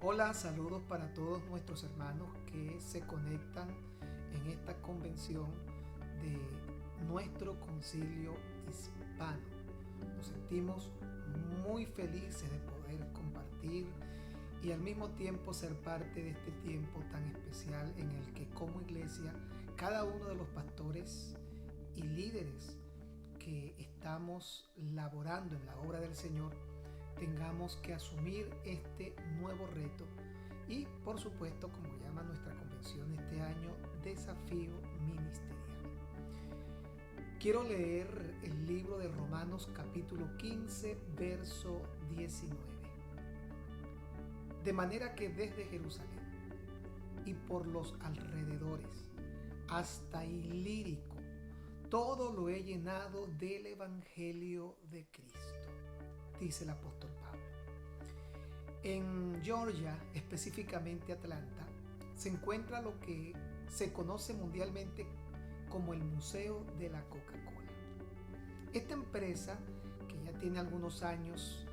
Hola, saludos para todos nuestros hermanos que se conectan en esta convención de nuestro concilio hispano. Nos sentimos muy felices de poder compartir y al mismo tiempo ser parte de este tiempo tan especial en el que como iglesia cada uno de los pastores y líderes que estamos laborando en la obra del Señor tengamos que asumir este nuevo reto y por supuesto, como llama nuestra convención este año, desafío ministerial. Quiero leer el libro de Romanos capítulo 15 verso 19. De manera que desde Jerusalén y por los alrededores hasta Ilírico todo lo he llenado del evangelio de Cristo, dice el apóstol Pablo. En Georgia, específicamente Atlanta, se encuentra lo que se conoce mundialmente como el Museo de la Coca-Cola. Esta empresa, que ya tiene algunos años,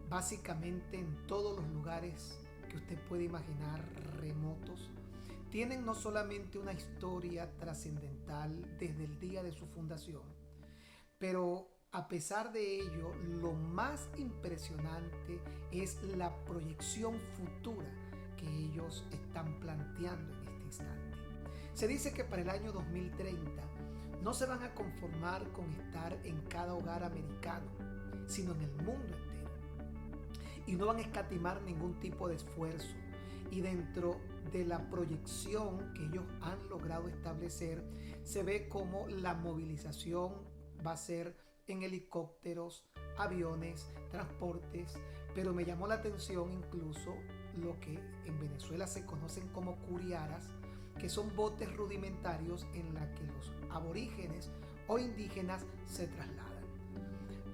básicamente en todos los lugares que usted puede imaginar remotos, tienen no solamente una historia trascendental desde el día de su fundación, pero a pesar de ello, lo más impresionante es la proyección futura que ellos están planteando en este instante. Se dice que para el año 2030 no se van a conformar con estar en cada hogar americano, sino en el mundo entero. Y no van a escatimar ningún tipo de esfuerzo. Y dentro de la proyección que ellos han logrado establecer, se ve como la movilización va a ser en helicópteros, aviones, transportes, pero me llamó la atención incluso lo que en Venezuela se conocen como curiaras, que son botes rudimentarios en la que los aborígenes o indígenas se trasladan.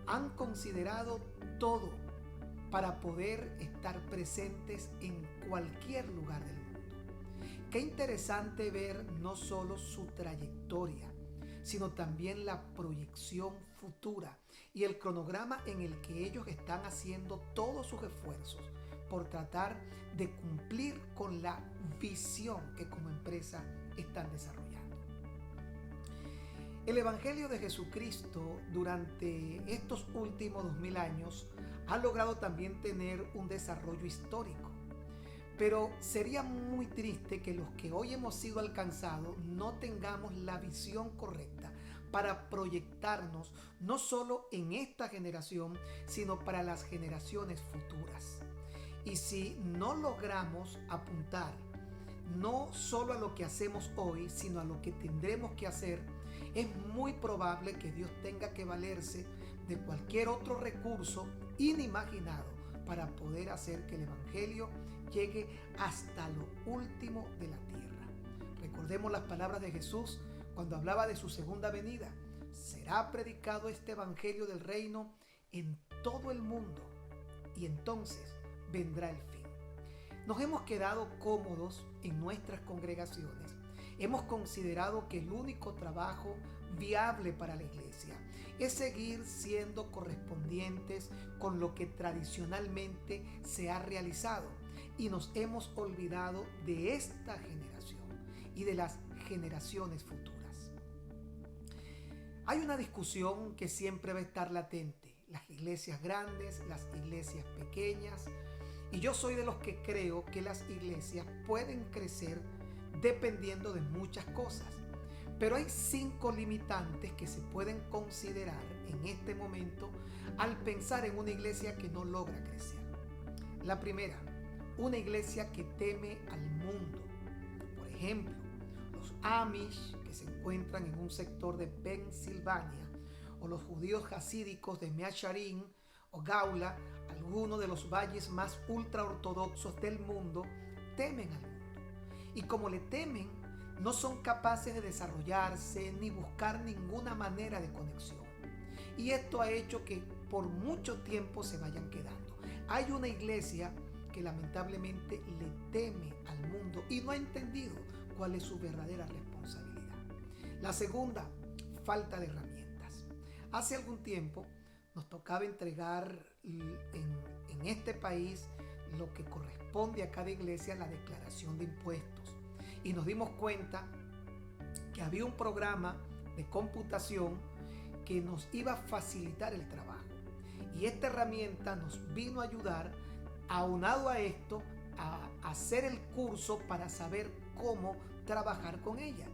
Han considerado todo para poder estar presentes en cualquier lugar del mundo. Qué interesante ver no solo su trayectoria, sino también la proyección futura y el cronograma en el que ellos están haciendo todos sus esfuerzos por tratar de cumplir con la visión que como empresa están desarrollando. El Evangelio de Jesucristo durante estos últimos 2000 años ha logrado también tener un desarrollo histórico. Pero sería muy triste que los que hoy hemos sido alcanzados no tengamos la visión correcta para proyectarnos no solo en esta generación, sino para las generaciones futuras. Y si no logramos apuntar no solo a lo que hacemos hoy, sino a lo que tendremos que hacer, es muy probable que Dios tenga que valerse de cualquier otro recurso inimaginado para poder hacer que el Evangelio llegue hasta lo último de la tierra. Recordemos las palabras de Jesús cuando hablaba de su segunda venida. Será predicado este Evangelio del reino en todo el mundo y entonces vendrá el fin. Nos hemos quedado cómodos en nuestras congregaciones. Hemos considerado que el único trabajo viable para la iglesia es seguir siendo correspondientes con lo que tradicionalmente se ha realizado y nos hemos olvidado de esta generación y de las generaciones futuras. Hay una discusión que siempre va a estar latente: las iglesias grandes, las iglesias pequeñas, y yo soy de los que creo que las iglesias pueden crecer dependiendo de muchas cosas. Pero hay 5 limitantes que se pueden considerar en este momento al pensar en una iglesia que no logra crecer. La primera, una iglesia que teme al mundo. Por ejemplo, los Amish que se encuentran en un sector de Pensilvania, o los judíos hasídicos de Mea Shearim o Gaula, algunos de los valles más ultraortodoxos del mundo, temen al mundo. Y como le temen, no son capaces de desarrollarse ni buscar ninguna manera de conexión. Y esto ha hecho que por mucho tiempo se vayan quedando. Hay una iglesia que lamentablemente le teme al mundo y no ha entendido cuál es su verdadera responsabilidad. La segunda, falta de herramientas. Hace algún tiempo nos tocaba entregar en este país lo que corresponde a cada iglesia, la declaración de impuestos. Y nos dimos cuenta que había un programa de computación que nos iba a facilitar el trabajo. Y esta herramienta nos vino a ayudar, aunado a esto, a hacer el curso para saber cómo trabajar con ella.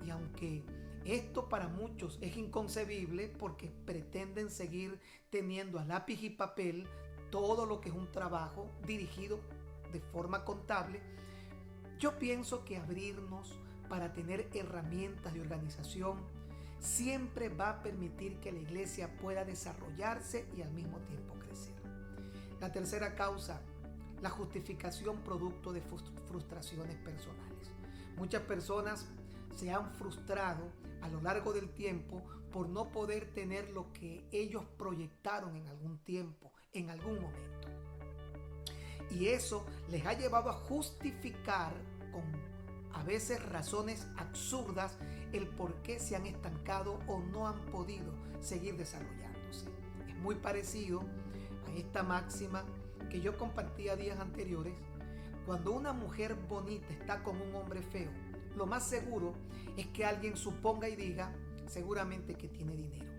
Y aunque esto para muchos es inconcebible porque pretenden seguir teniendo a lápiz y papel todo lo que es un trabajo dirigido de forma contable, yo pienso que abrirnos para tener herramientas de organización siempre va a permitir que la iglesia pueda desarrollarse y al mismo tiempo crecer. La tercera causa, la justificación producto de frustraciones personales. Muchas personas se han frustrado a lo largo del tiempo por no poder tener lo que ellos proyectaron en algún tiempo, en algún momento. Y eso les ha llevado a justificar con a veces razones absurdas el por qué se han estancado o no han podido seguir desarrollándose. Es muy parecido a esta máxima que yo compartía días anteriores. Cuando una mujer bonita está con un hombre feo, lo más seguro es que alguien suponga y diga seguramente que tiene dinero.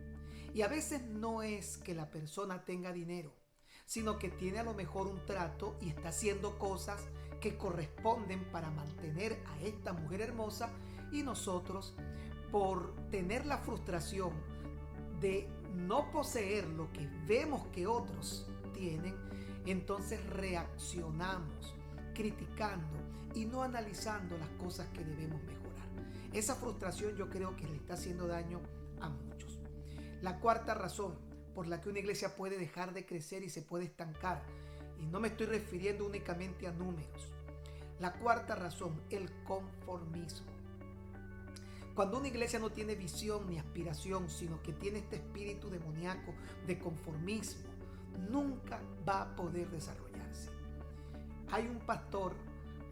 Y a veces no es que la persona tenga dinero, sino que tiene a lo mejor un trato y está haciendo cosas que corresponden para mantener a esta mujer hermosa, y nosotros, por tener la frustración de no poseer lo que vemos que otros tienen, entonces reaccionamos criticando y no analizando las cosas que debemos mejorar. Esa frustración yo creo que le está haciendo daño a muchos. La cuarta razón por la que una iglesia puede dejar de crecer y se puede estancar, y no me estoy refiriendo únicamente a números. La cuarta razón, el conformismo. Cuando una iglesia no tiene visión ni aspiración, sino que tiene este espíritu demoníaco de conformismo, nunca va a poder desarrollarse. Hay un pastor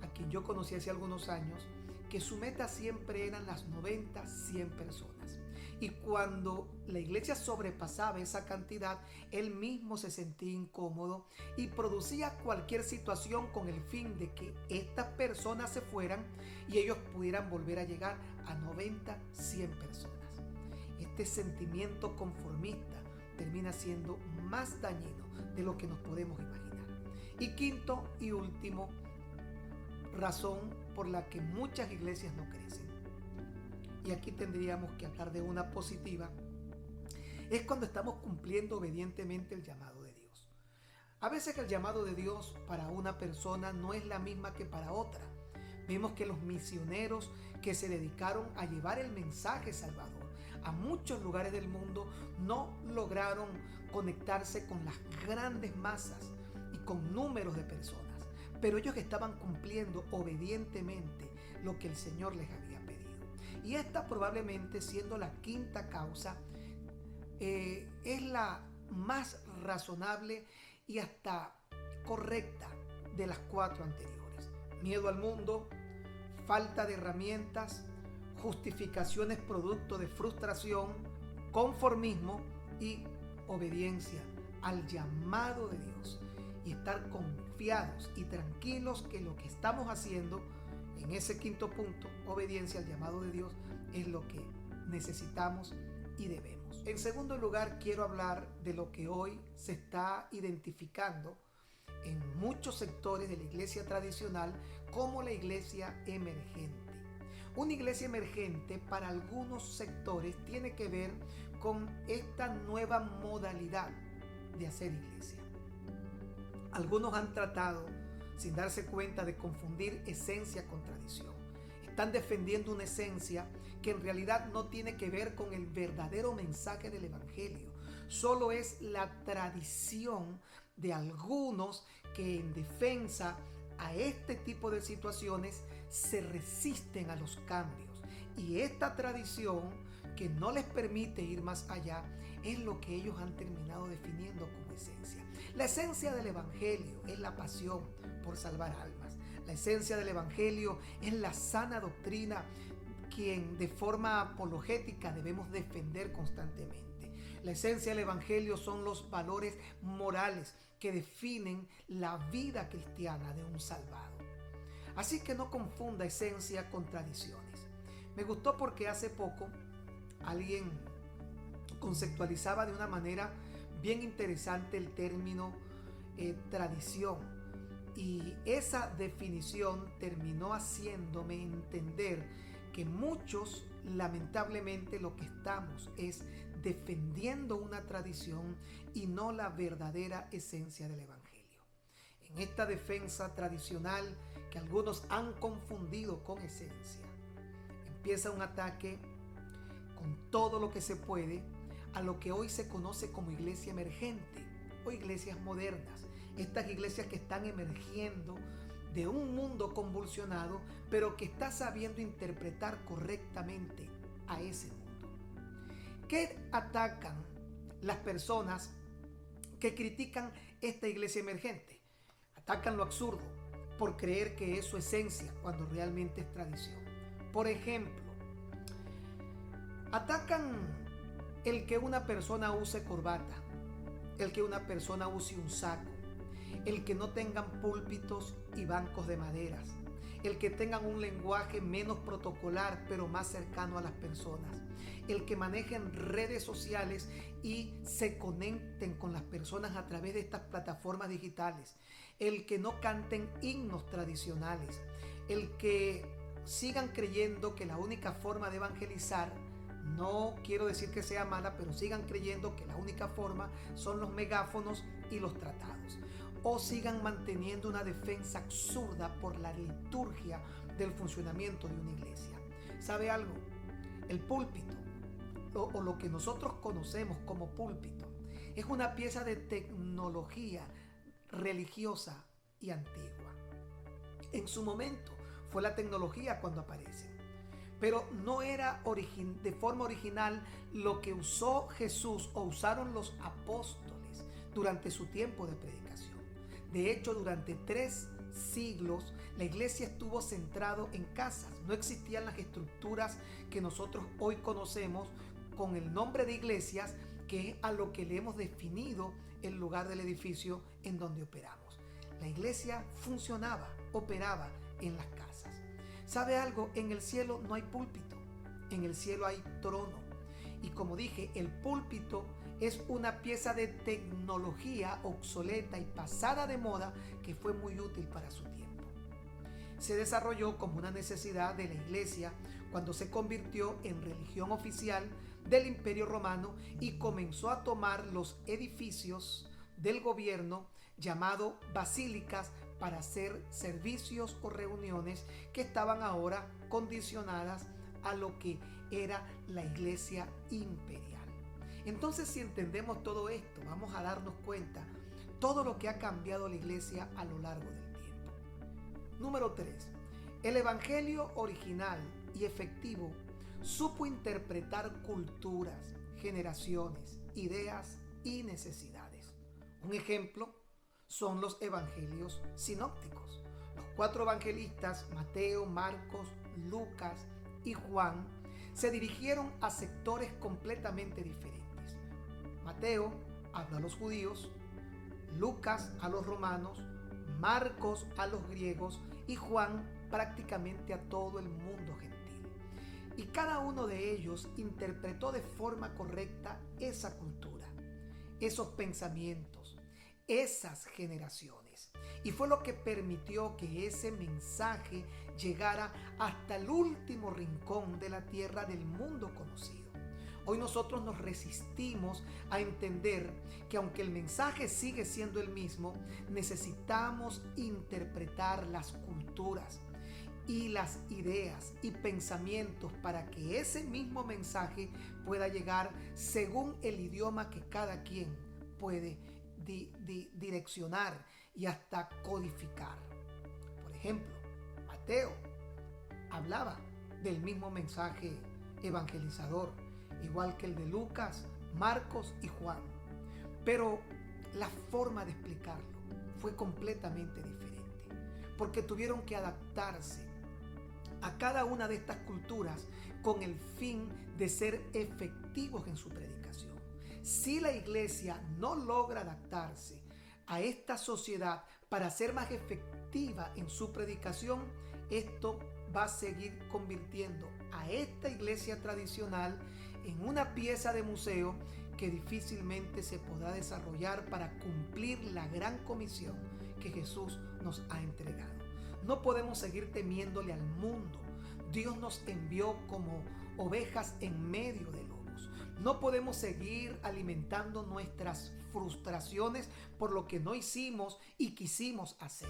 a quien yo conocí hace algunos años que su meta siempre eran las 90, 100 personas. Y cuando la iglesia sobrepasaba esa cantidad, él mismo se sentía incómodo y producía cualquier situación con el fin de que estas personas se fueran y ellos pudieran volver a llegar a 90, 100 personas. Este sentimiento conformista termina siendo más dañino de lo que nos podemos imaginar. Y quinto y último razón por la que muchas iglesias no crecen, y aquí tendríamos que hablar de una positiva, es cuando estamos cumpliendo obedientemente el llamado de Dios. A veces el llamado de Dios para una persona no es la misma que para otra. Vemos que los misioneros que se dedicaron a llevar el mensaje salvador a muchos lugares del mundo no lograron conectarse con las grandes masas y con números de personas, pero ellos estaban cumpliendo obedientemente lo que el Señor les había pedido. Y esta probablemente, siendo la quinta causa, es la más razonable y hasta correcta de las cuatro anteriores. Miedo al mundo, falta de herramientas, justificaciones producto de frustración, conformismo y obediencia al llamado de Dios. Y estar confiados y tranquilos que lo que estamos haciendo en ese quinto punto, obediencia al llamado de Dios, es lo que necesitamos y debemos. En segundo lugar, quiero hablar de lo que hoy se está identificando en muchos sectores de la iglesia tradicional como la iglesia emergente. Una iglesia emergente para algunos sectores tiene que ver con esta nueva modalidad de hacer iglesia. Algunos han tratado, sin darse cuenta, de confundir esencia con tradición. Están defendiendo una esencia que en realidad no tiene que ver con el verdadero mensaje del evangelio. Solo es la tradición de algunos que en defensa a este tipo de situaciones se resisten a los cambios. Y esta tradición que no les permite ir más allá es lo que ellos han terminado definiendo como esencia. La esencia del evangelio es la pasión por salvar almas. La esencia del evangelio es la sana doctrina quien de forma apologética debemos defender constantemente. La esencia del Evangelio son los valores morales que definen la vida cristiana de un salvado. Así que no confunda esencia con tradiciones. Me gustó porque hace poco alguien conceptualizaba de una manera bien interesante el término tradición. Y esa definición terminó haciéndome entender que muchos, lamentablemente, lo que estamos es defendiendo una tradición y no la verdadera esencia del Evangelio. En esta defensa tradicional que algunos han confundido con esencia, empieza un ataque con todo lo que se puede a lo que hoy se conoce como iglesia emergente o iglesias modernas. Estas iglesias que están emergiendo de un mundo convulsionado, pero que está sabiendo interpretar correctamente a ese mundo. ¿Qué atacan las personas que critican esta iglesia emergente? Atacan lo absurdo por creer que es su esencia cuando realmente es tradición. Por ejemplo, atacan el que una persona use corbata, el que una persona use un saco, el que no tengan púlpitos y bancos de maderas, el que tengan un lenguaje menos protocolar pero más cercano a las personas, el que manejen redes sociales y se conecten con las personas a través de estas plataformas digitales, el que no canten himnos tradicionales, el que sigan creyendo que la única forma de evangelizar, no quiero decir que sea mala, pero sigan creyendo que la única forma son los megáfonos y los tratados, o sigan manteniendo una defensa absurda por la liturgia del funcionamiento de una iglesia. ¿Sabe algo? El púlpito, o lo que nosotros conocemos como púlpito, es una pieza de tecnología religiosa y antigua. En su momento fue la tecnología cuando aparece, pero no era de forma original lo que usó Jesús o usaron los apóstoles durante su tiempo de predicación. De hecho, durante 3 siglos la iglesia estuvo centrado en casas. No existían las estructuras que nosotros hoy conocemos con el nombre de iglesias, que es a lo que le hemos definido el lugar del edificio en donde operamos. La iglesia funcionaba, operaba en las casas. ¿Sabe algo? En el cielo no hay púlpito, en el cielo hay trono. Y como dije, el púlpito es una pieza de tecnología obsoleta y pasada de moda que fue muy útil para su tiempo. Se desarrolló como una necesidad de la iglesia cuando se convirtió en religión oficial del Imperio Romano y comenzó a tomar los edificios del gobierno llamado basílicas para hacer servicios o reuniones que estaban ahora condicionadas a lo que era la iglesia imperial. Entonces, si entendemos todo esto, vamos a darnos cuenta todo lo que ha cambiado la iglesia a lo largo del tiempo. Número 3. El evangelio original y efectivo supo interpretar culturas, generaciones, ideas y necesidades. Un ejemplo son los evangelios sinópticos. Los 4 evangelistas, Mateo, Marcos, Lucas y Juan, se dirigieron a sectores completamente diferentes. Mateo habla a los judíos, Lucas a los romanos, Marcos a los griegos y Juan prácticamente a todo el mundo gentil. Y cada uno de ellos interpretó de forma correcta esa cultura, esos pensamientos, esas generaciones. Y fue lo que permitió que ese mensaje llegara hasta el último rincón de la tierra del mundo conocido. Hoy nosotros nos resistimos a entender que aunque el mensaje sigue siendo el mismo, necesitamos interpretar las culturas y las ideas y pensamientos para que ese mismo mensaje pueda llegar según el idioma que cada quien puede direccionar y hasta codificar. Por ejemplo, Mateo hablaba del mismo mensaje evangelizador, igual que el de Lucas, Marcos y Juan, pero la forma de explicarlo fue completamente diferente, porque tuvieron que adaptarse a cada una de estas culturas con el fin de ser efectivos en su predicación. Si la iglesia no logra adaptarse a esta sociedad para ser más efectiva en su predicación, esto va a seguir convirtiendo a esta iglesia tradicional en una pieza de museo que difícilmente se podrá desarrollar para cumplir la gran comisión que Jesús nos ha entregado. No podemos seguir temiéndole al mundo. Dios nos envió como ovejas en medio de lobos. No podemos seguir alimentando nuestras frustraciones por lo que no hicimos y quisimos hacer.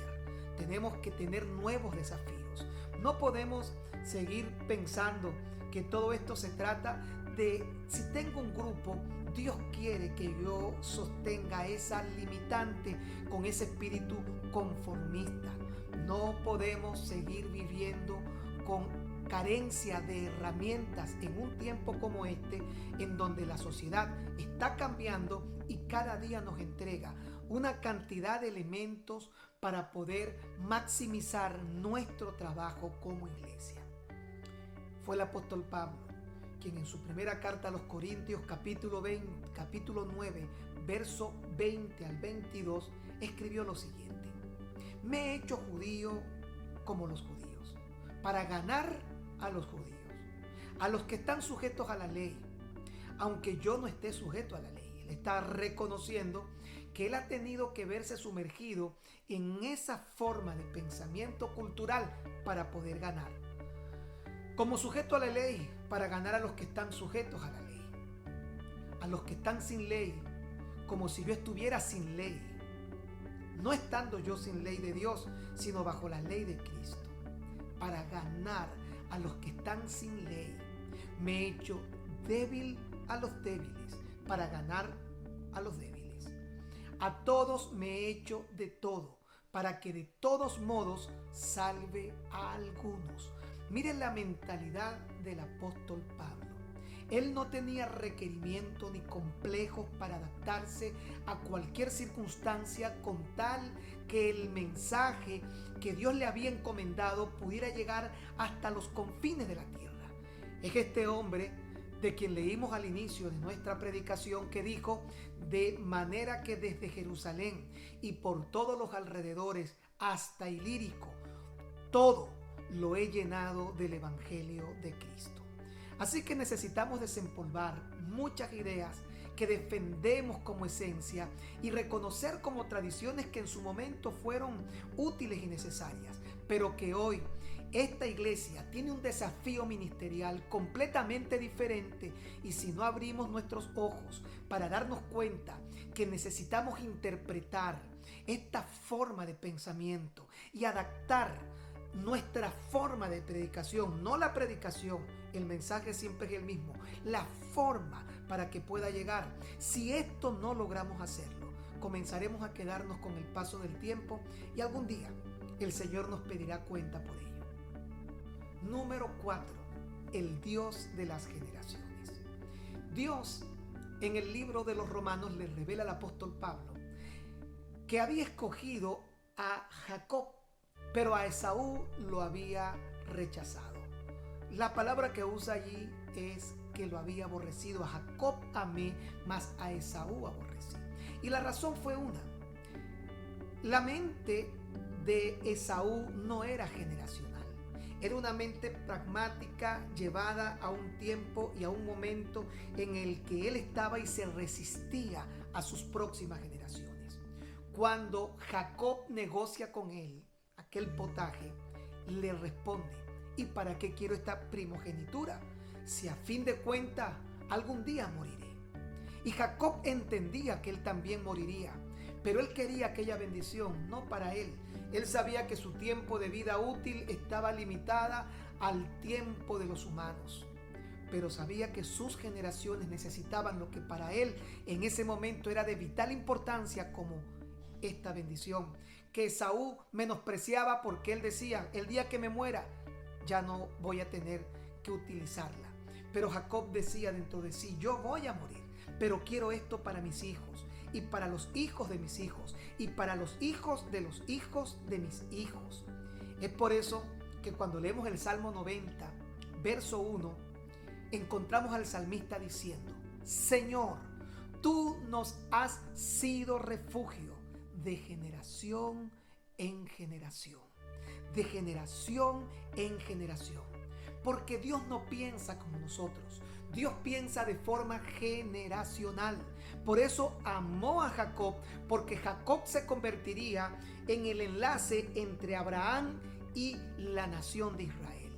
Tenemos que tener nuevos desafíos. No podemos seguir pensando que todo esto se trata de, si tengo un grupo, Dios quiere que yo sostenga esa limitante con ese espíritu conformista. No podemos seguir viviendo con carencia de herramientas en un tiempo como este, en donde la sociedad está cambiando y cada día nos entrega una cantidad de elementos para poder maximizar nuestro trabajo como iglesia. Fue el apóstol Pablo quien en su primera carta a los Corintios, capítulo 9, verso 20 al 22, escribió lo siguiente: me he hecho judío como los judíos, para ganar a los judíos, a los que están sujetos a la ley, aunque yo no esté sujeto a la ley. Él está reconociendo que él ha tenido que verse sumergido en esa forma de pensamiento cultural para poder ganar. Como sujeto a la ley, para ganar a los que están sujetos a la ley, a los que están sin ley, como si yo estuviera sin ley, no estando yo sin ley de Dios, sino bajo la ley de Cristo, para ganar a los que están sin ley. Me he hecho débil a los débiles, para ganar a los débiles. A todos me he hecho de todo, para que de todos modos salve a algunos. Miren la mentalidad del apóstol Pablo. Él no tenía requerimiento ni complejos para adaptarse a cualquier circunstancia con tal que el mensaje que Dios le había encomendado pudiera llegar hasta los confines de la tierra. Es este hombre de quien leímos al inicio de nuestra predicación que dijo: de manera que desde Jerusalén y por todos los alrededores hasta Ilírico, todo lo he llenado del Evangelio de Cristo. Así que necesitamos desempolvar muchas ideas que defendemos como esencia y reconocer como tradiciones que en su momento fueron útiles y necesarias, pero que hoy esta iglesia tiene un desafío ministerial completamente diferente, y si no abrimos nuestros ojos para darnos cuenta que necesitamos interpretar esta forma de pensamiento y adaptar nuestra forma de predicación, no la predicación, el mensaje siempre es el mismo, la forma para que pueda llegar. Si esto no logramos hacerlo, comenzaremos a quedarnos con el paso del tiempo y algún día el Señor nos pedirá cuenta por ello. Número 4. El Dios de las generaciones. Dios, en el libro de los Romanos, le revela al apóstol Pablo que había escogido a Jacob, pero a Esaú lo había rechazado. La palabra que usa allí es que lo había aborrecido. A Jacob amé, mas a Esaú aborrecí. Y la razón fue una: la mente de Esaú no era generacional. Era una mente pragmática llevada a un tiempo y a un momento en el que él estaba y se resistía a sus próximas generaciones. Cuando Jacob negocia con él aquel potaje, le responde: ¿y para qué quiero esta primogenitura? Si a fin de cuentas algún día moriré. Y Jacob entendía que él también moriría, pero él quería aquella bendición, no para él. Él sabía que su tiempo de vida útil estaba limitada al tiempo de los humanos, pero sabía que sus generaciones necesitaban lo que para él en ese momento era de vital importancia, como esta bendición que Esaú menospreciaba, porque él decía: el día que me muera ya no voy a tener que utilizarla. Pero Jacob decía dentro de sí: yo voy a morir, pero quiero esto para mis hijos, y para los hijos de mis hijos, y para los hijos de los hijos de mis hijos. Es por eso que cuando leemos el Salmo 90, verso 1, encontramos al salmista diciendo: Señor, tú nos has sido refugio de generación en generación, de generación en generación. Porque Dios no piensa como nosotros. Dios piensa de forma generacional. Por eso amó a Jacob, porque Jacob se convertiría en el enlace entre Abraham y la nación de Israel.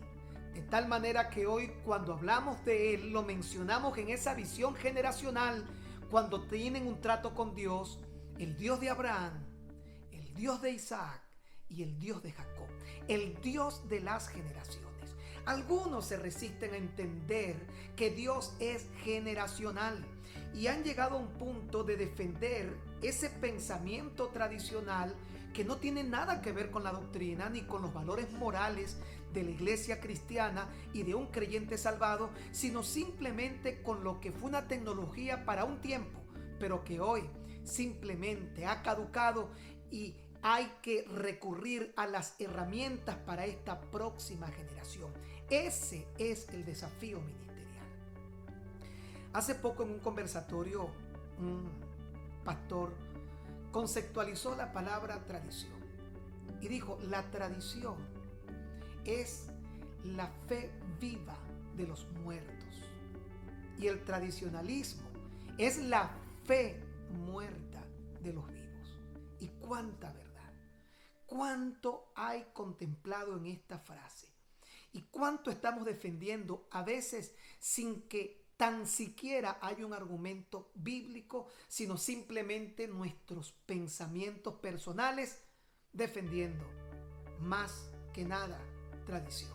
De tal manera que hoy, cuando hablamos de él, lo mencionamos en esa visión generacional, cuando tienen un trato con Dios, el Dios de Abraham, el Dios de Isaac y el Dios de Jacob, el Dios de las generaciones. Algunos se resisten a entender que Dios es generacional y han llegado a un punto de defender ese pensamiento tradicional que no tiene nada que ver con la doctrina ni con los valores morales de la iglesia cristiana y de un creyente salvado, sino simplemente con lo que fue una tecnología para un tiempo, pero que hoy simplemente ha caducado y hay que recurrir a las herramientas para esta próxima generación. Ese es el desafío ministerial. Hace poco en un conversatorio, un pastor conceptualizó la palabra tradición y dijo: la tradición es la fe viva de los muertos y el tradicionalismo es la fe muerta de los vivos. ¿Y cuánta verdad? ¿Cuánto hay contemplado en esta frase? ¿Y cuánto estamos defendiendo a veces sin que tan siquiera haya un argumento bíblico, sino simplemente nuestros pensamientos personales, defendiendo más que nada tradición?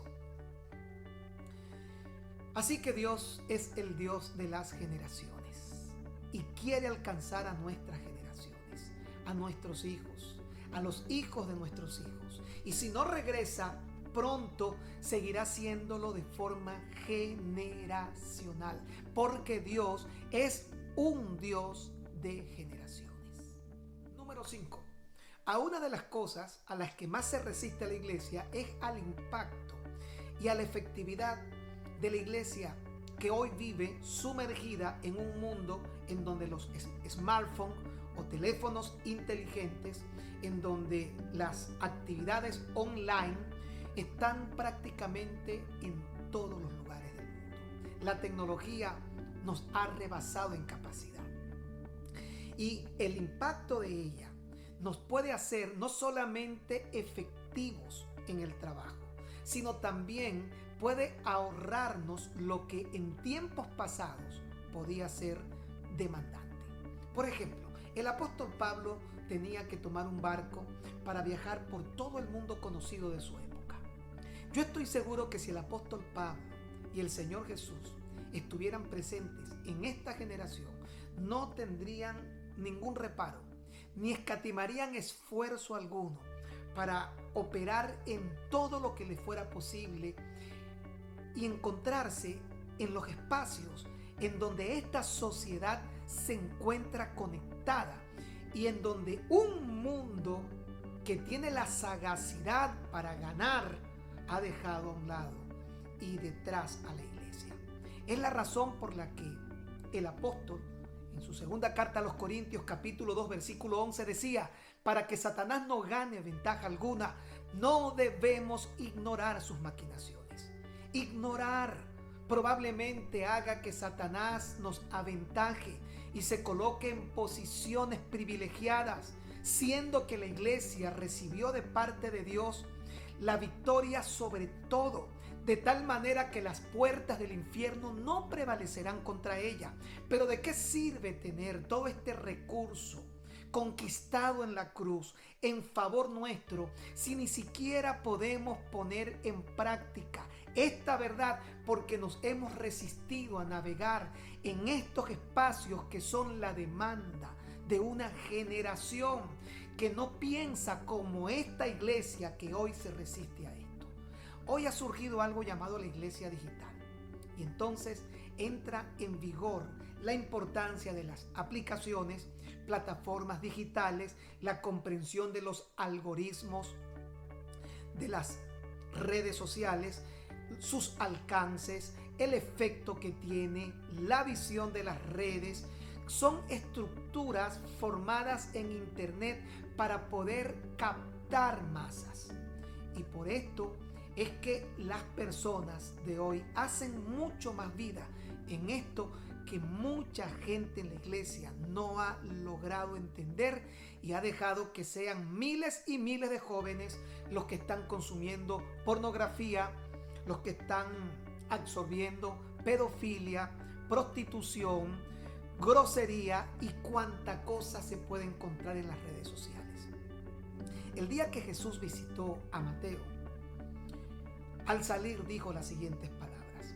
Así que Dios es el Dios de las generaciones y quiere alcanzar a nuestras generaciones, a nuestros hijos, a los hijos de nuestros hijos. Y si no regresa pronto, seguirá haciéndolo de forma generacional, porque Dios es un Dios de generaciones. Número 5. A una de las cosas a las que más se resiste la iglesia es al impacto y a la efectividad de la iglesia, que hoy vive sumergida en un mundo en donde los smartphones o teléfonos inteligentes, en donde las actividades online están prácticamente en todos los lugares del mundo. La tecnología nos ha rebasado en capacidad y el impacto de ella nos puede hacer no solamente efectivos en el trabajo, sino también puede ahorrarnos lo que en tiempos pasados podía ser demandante. Por ejemplo, el apóstol Pablo tenía que tomar un barco para viajar por todo el mundo conocido de su época. Yo estoy seguro que si el apóstol Pablo y el Señor Jesús estuvieran presentes en esta generación, no tendrían ningún reparo, ni escatimarían esfuerzo alguno para operar en todo lo que les fuera posible y encontrarse en los espacios en donde esta sociedad se encuentra conectada y en donde un mundo que tiene la sagacidad para ganar ha dejado a un lado y detrás a la iglesia. Es la razón por la que el apóstol en su segunda carta a los Corintios capítulo 2 versículo 11 decía: para que Satanás no gane ventaja alguna, no debemos ignorar sus maquinaciones. Ignorar probablemente haga que Satanás nos aventaje y se coloque en posiciones privilegiadas, siendo que la iglesia recibió de parte de Dios la victoria sobre todo, de tal manera que las puertas del infierno no prevalecerán contra ella. Pero ¿de qué sirve tener todo este recurso conquistado en la cruz en favor nuestro si ni siquiera podemos poner en práctica esta verdad, porque nos hemos resistido a navegar en estos espacios que son la demanda de una generación que no piensa como esta iglesia que hoy se resiste a esto? Hoy ha surgido algo llamado la iglesia digital y entonces entra en vigor la importancia de las aplicaciones, plataformas digitales, la comprensión de los algoritmos de las redes sociales, sus alcances, el efecto que tiene, la visión de las redes, Son estructuras formadas en Internet para poder captar masas. Y por esto es que las personas de hoy hacen mucho más vida en esto que mucha gente en la iglesia no ha logrado entender, y ha dejado que sean miles y miles de jóvenes los que están consumiendo pornografía, los que están absorbiendo pedofilia, prostitución, grosería y cuánta cosa se puede encontrar en las redes sociales. El día que Jesús visitó a Mateo, al salir dijo las siguientes palabras: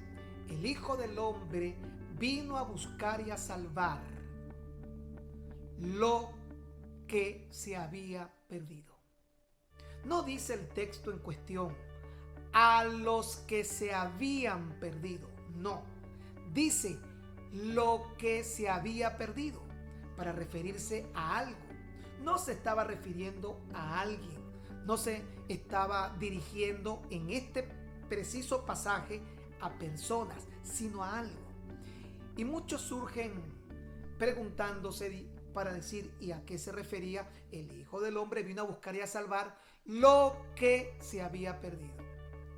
el Hijo del Hombre vino a buscar y a salvar lo que se había perdido. No dice el texto en cuestión a los que se habían perdido, no, dice lo que se había perdido, para referirse a algo. No se estaba refiriendo a alguien, no se estaba dirigiendo en este preciso pasaje a personas, sino a algo. Y muchos surgen preguntándose para decir, ¿y a qué se refería? El Hijo del Hombre vino a buscar y a salvar lo que se había perdido.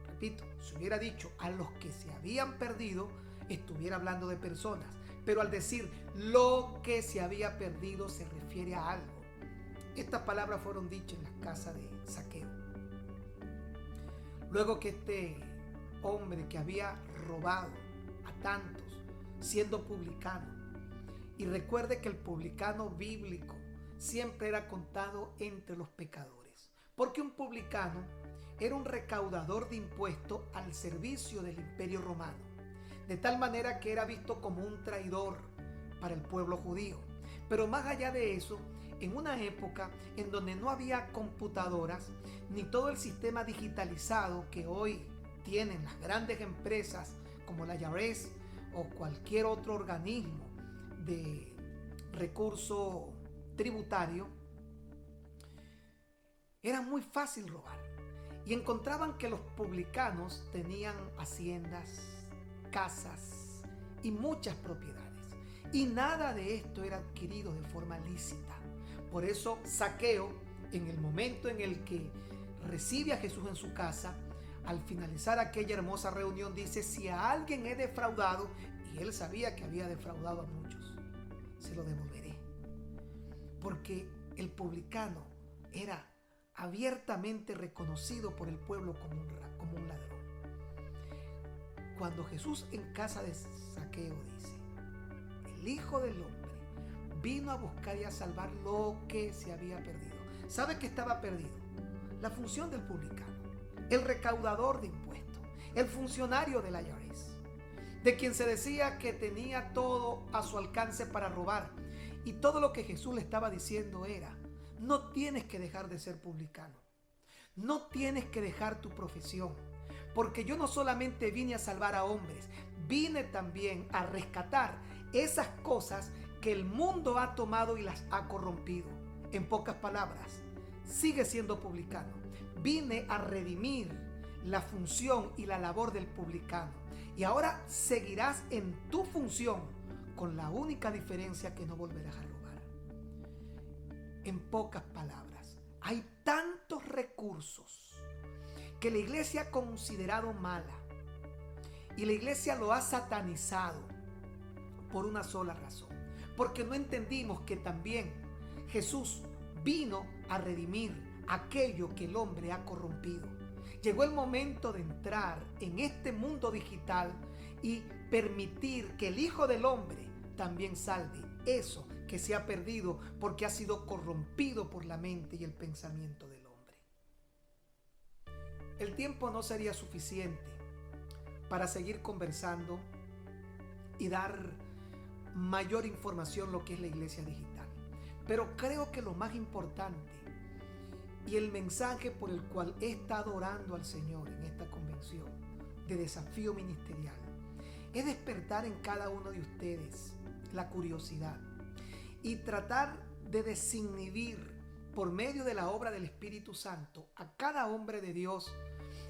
Repito, si hubiera dicho a los que se habían perdido, estuviera hablando de personas. Pero al decir lo que se había perdido, se refiere a algo. Estas palabras fueron dichas en la casa de Zaqueo. Luego que este hombre que había robado a tantos, siendo publicano, y recuerde que el publicano bíblico siempre era contado entre los pecadores, porque un publicano era un recaudador de impuestos al servicio del Imperio Romano, de tal manera que era visto como un traidor para el pueblo judío. Pero más allá de eso, en una época en donde no había computadoras ni todo el sistema digitalizado que hoy tienen las grandes empresas como la IRS o cualquier otro organismo de recurso tributario, era muy fácil robar. Y encontraban que los publicanos tenían haciendas, casas y muchas propiedades. Y nada de esto era adquirido de forma lícita. Por eso Zaqueo, en el momento en el que recibe a Jesús en su casa, al finalizar aquella hermosa reunión dice: si a alguien he defraudado, y él sabía que había defraudado a muchos, se lo devolveré. Porque el publicano era abiertamente reconocido por el pueblo como un ladrón. Cuando Jesús en casa de Zaqueo dice: el Hijo del Hombre vino a buscar y a salvar lo que se había perdido. ¿Sabe qué estaba perdido? La función del publicano, el recaudador de impuestos, el funcionario de la IRS, de quien se decía que tenía todo a su alcance para robar. Y todo lo que Jesús le estaba diciendo era: no tienes que dejar de ser publicano, no tienes que dejar tu profesión, porque yo no solamente vine a salvar a hombres, vine también a rescatar esas cosas que el mundo ha tomado y las ha corrompido. En pocas palabras, sigue siendo publicano. Vine a redimir la función y la labor del publicano. Y ahora seguirás en tu función, con la única diferencia que no volverás a robar. En pocas palabras, hay tantos recursos que la iglesia ha considerado mala, y la iglesia lo ha satanizado por una sola razón: porque no entendimos que también Jesús vino a redimir aquello que el hombre ha corrompido. Llegó el momento de entrar en este mundo digital y permitir que el Hijo del Hombre también salve eso que se ha perdido, porque ha sido corrompido por la mente y el pensamiento del hombre. El tiempo no sería suficiente para seguir conversando y dar mayor información lo que es la iglesia digital. Pero creo que lo más importante y el mensaje por el cual he estado orando al Señor en esta convención de desafío ministerial es despertar en cada uno de ustedes la curiosidad y tratar de desinhibir por medio de la obra del Espíritu Santo a cada hombre de Dios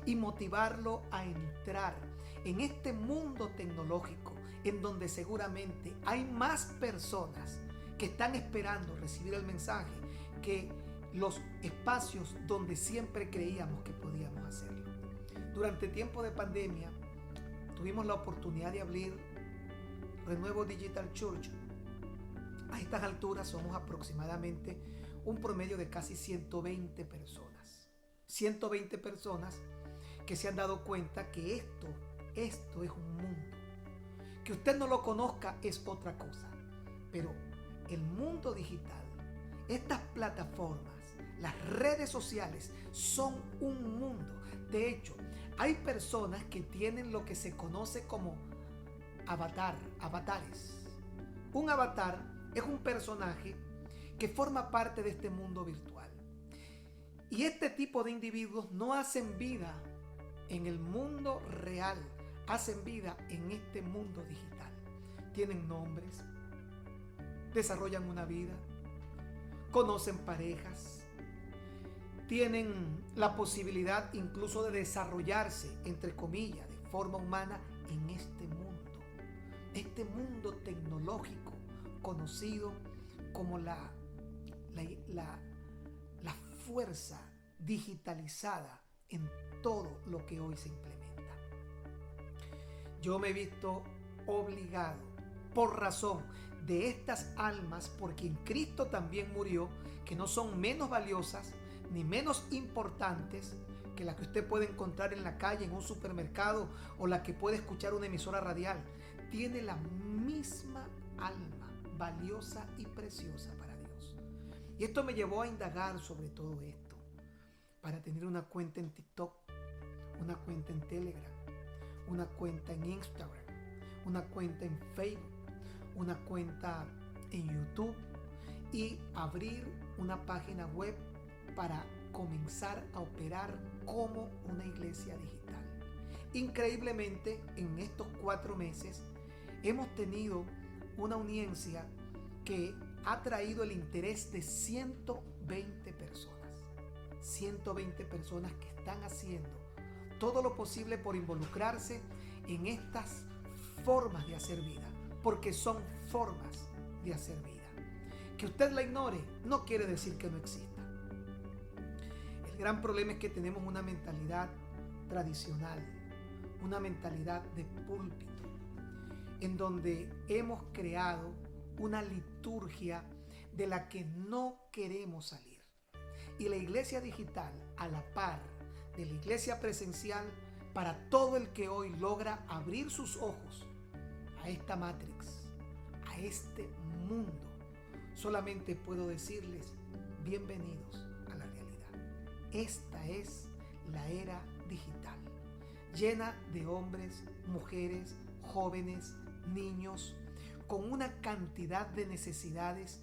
y motivarlo a entrar en este mundo tecnológico, en donde seguramente hay más personas que están esperando recibir el mensaje que los espacios donde siempre creíamos que podíamos hacerlo. Durante tiempo de pandemia tuvimos la oportunidad de abrir Renuevo Digital Church. A estas alturas somos aproximadamente un promedio de casi 120 personas. 120 personas que se han dado cuenta que esto es un mundo. Que usted no lo conozca es otra cosa. Pero el mundo digital, estas plataformas, las redes sociales son un mundo. De hecho, hay personas que tienen lo que se conoce como avatares. Un avatar es un personaje que forma parte de este mundo virtual. Y este tipo de individuos no hacen vida en el mundo real, hacen vida en este mundo digital. Tienen nombres, desarrollan una vida, conocen parejas, tienen la posibilidad incluso de desarrollarse, entre comillas, de forma humana en este mundo tecnológico conocido como la fuerza digitalizada en todo lo que hoy se implementa. Yo me he visto obligado, por razón de estas almas por quien Cristo también murió, que no son menos valiosas ni menos importantes que las que usted puede encontrar en la calle, en un supermercado, o la que puede escuchar una emisora radial. Tiene la misma alma valiosa y preciosa para Dios. Y esto me llevó a indagar sobre todo esto, para tener una cuenta en TikTok, una cuenta en Telegram, una cuenta en Instagram, una cuenta en Facebook, una cuenta en YouTube y abrir una página web para comenzar a operar como una iglesia digital. Increíblemente, en estos 4 meses hemos tenido una audiencia que ha traído el interés de 120 personas. 120 personas que están haciendo todo lo posible por involucrarse en estas formas de hacer vida, porque son formas de hacer vida. Que usted la ignore no quiere decir que no exista. El gran problema es que tenemos una mentalidad tradicional, una mentalidad de púlpito, en donde hemos creado una liturgia de la que no queremos salir. Y la iglesia digital, a la par de la iglesia presencial, para todo el que hoy logra abrir sus ojos a esta Matrix, a este mundo, solamente puedo decirles, bienvenidos a la realidad. Esta es la era digital, llena de hombres, mujeres, jóvenes, niños, con una cantidad de necesidades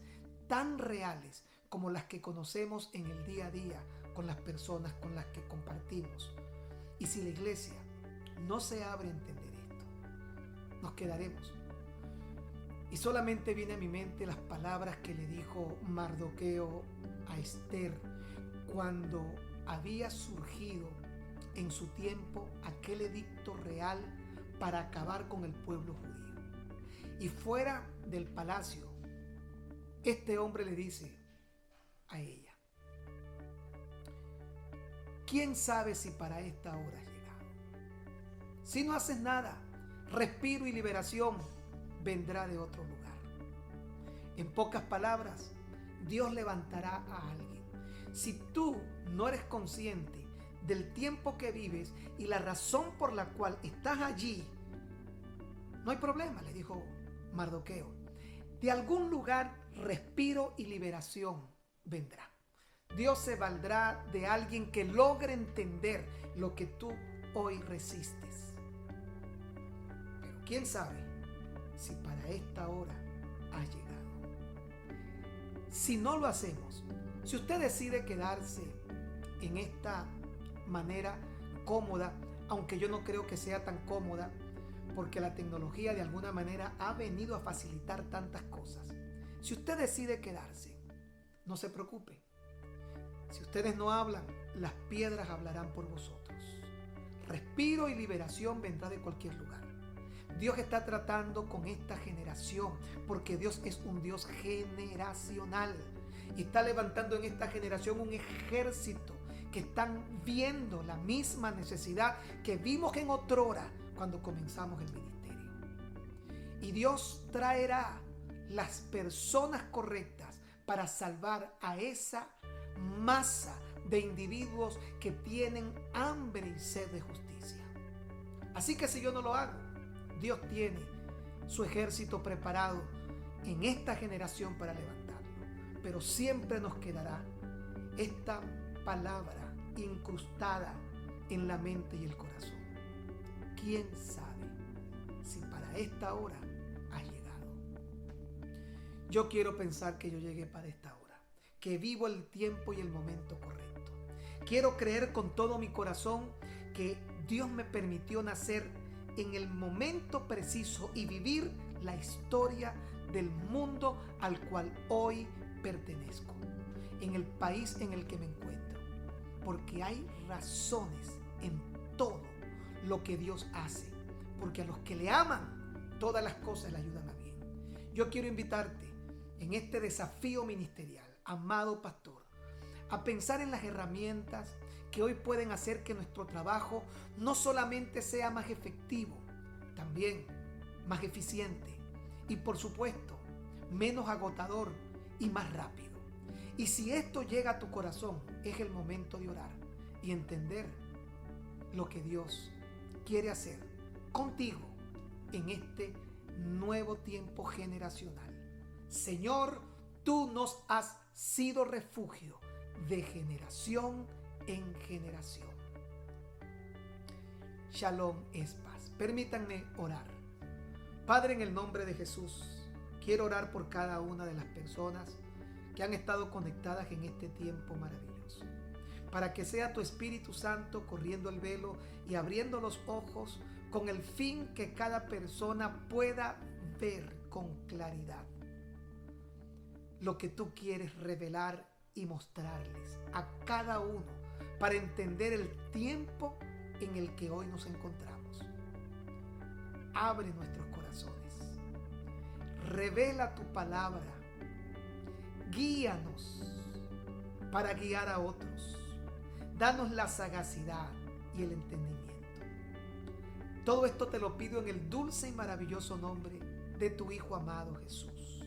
tan reales como las que conocemos en el día a día con las personas con las que compartimos. Y si la iglesia no se abre a entender esto, nos quedaremos. Y solamente viene a mi mente las palabras que le dijo Mardoqueo a Esther cuando había surgido en su tiempo aquel edicto real para acabar con el pueblo judío. Y fuera del palacio, este hombre le dice a ella: ¿quién sabe si para esta hora has llegado? Si no haces nada, respiro y liberación vendrá de otro lugar. En pocas palabras, Dios levantará a alguien. Si tú no eres consciente del tiempo que vives y la razón por la cual estás allí, no hay problema, le dijo Mardoqueo. De algún lugar respiro y liberación vendrá. Dios se valdrá de alguien que logre entender lo que tú hoy resistes. Pero quién sabe si para esta hora has llegado. Si no lo hacemos, si usted decide quedarse en esta manera cómoda, aunque yo no creo que sea tan cómoda, porque la tecnología de alguna manera ha venido a facilitar tantas cosas. Si usted decide quedarse, no se preocupe. Si ustedes no hablan, las piedras hablarán por vosotros. Respiro y liberación vendrá de cualquier lugar. Dios está tratando con esta generación, porque Dios es un Dios generacional. Y está levantando en esta generación un ejército que están viendo la misma necesidad que vimos en otrora cuando comenzamos el ministerio. Y Dios traerá las personas correctas para salvar a esa masa de individuos que tienen hambre y sed de justicia. Así que si yo no lo hago, Dios tiene su ejército preparado en esta generación para levantarlo. Pero siempre nos quedará esta palabra incrustada en la mente y el corazón. ¿Quién sabe si para esta hora has llegado? Yo quiero pensar que yo llegué para esta hora, que vivo el tiempo y el momento correcto. Quiero creer con todo mi corazón que Dios me permitió nacer en el momento preciso y vivir la historia del mundo al cual hoy pertenezco, en el país en el que me encuentro, porque hay razones en todo lo que Dios hace, porque a los que le aman, todas las cosas le ayudan a bien. Yo quiero invitarte en este desafío ministerial, amado pastor, a pensar en las herramientas que hoy pueden hacer que nuestro trabajo no solamente sea más efectivo, también más eficiente y, por supuesto, menos agotador y más rápido. Y si esto llega a tu corazón, es el momento de orar y entender lo que Dios quiere hacer contigo en este nuevo tiempo generacional. Señor, tú nos has sido refugio de generación en generación. Shalom es paz. Permítanme orar. Padre, en el nombre de Jesús, quiero orar por cada una de las personas que han estado conectadas en este tiempo maravilloso, para que sea tu Espíritu Santo corriendo el velo y abriendo los ojos con el fin que cada persona pueda ver con claridad lo que tú quieres revelar y mostrarles a cada uno para entender el tiempo en el que hoy nos encontramos. Abre nuestros corazones, revela tu palabra, guíanos para guiar a otros, danos la sagacidad y el entendimiento. Todo esto te lo pido en el dulce y maravilloso nombre de tu Hijo amado Jesús.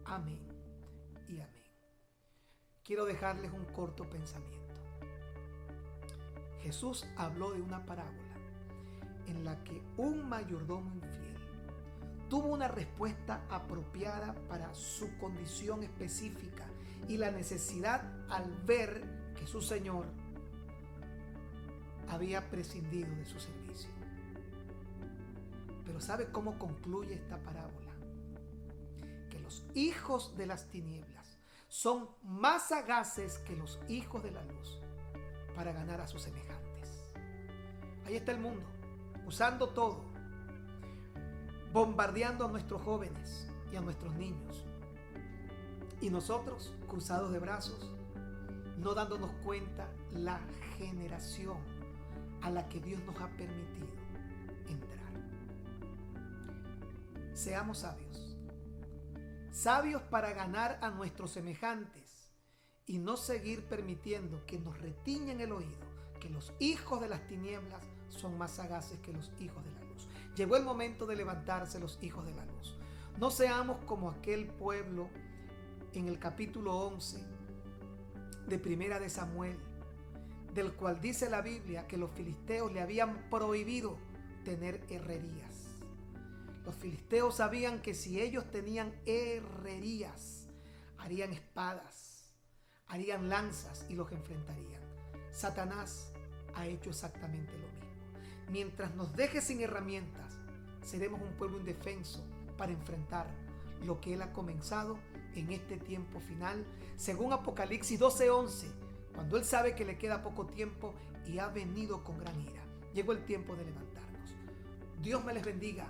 Amén y amén. Quiero dejarles un corto pensamiento. Jesús habló de una parábola en la que un mayordomo infiel tuvo una respuesta apropiada para su condición específica y la necesidad al ver que su señor había prescindido de su servicio. Pero ¿sabe cómo concluye esta parábola? Que los hijos de las tinieblas son más sagaces que los hijos de la luz para ganar a sus semejantes. Ahí está el mundo, usando todo, bombardeando a nuestros jóvenes y a nuestros niños. Y nosotros, cruzados de brazos, no dándonos cuenta la generación a la que Dios nos ha permitido entrar. Seamos sabios. Sabios para ganar a nuestros semejantes y no seguir permitiendo que nos retiñen el oído, que los hijos de las tinieblas son más sagaces que los hijos de la luz. Llegó el momento de levantarse los hijos de la luz. No seamos como aquel pueblo en el capítulo 11 de Primera de Samuel, del cual dice la Biblia que los filisteos le habían prohibido tener herrerías. Los filisteos sabían que si ellos tenían herrerías, harían espadas, harían lanzas y los enfrentarían. Satanás ha hecho exactamente lo mismo. Mientras nos deje sin herramientas, seremos un pueblo indefenso para enfrentar lo que Él ha comenzado en este tiempo final, según Apocalipsis 12:11, cuando Él sabe que le queda poco tiempo y ha venido con gran ira. Llegó el tiempo de levantarnos. Dios me les bendiga.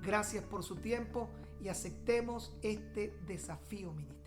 Gracias por su tiempo y aceptemos este desafío ministerial.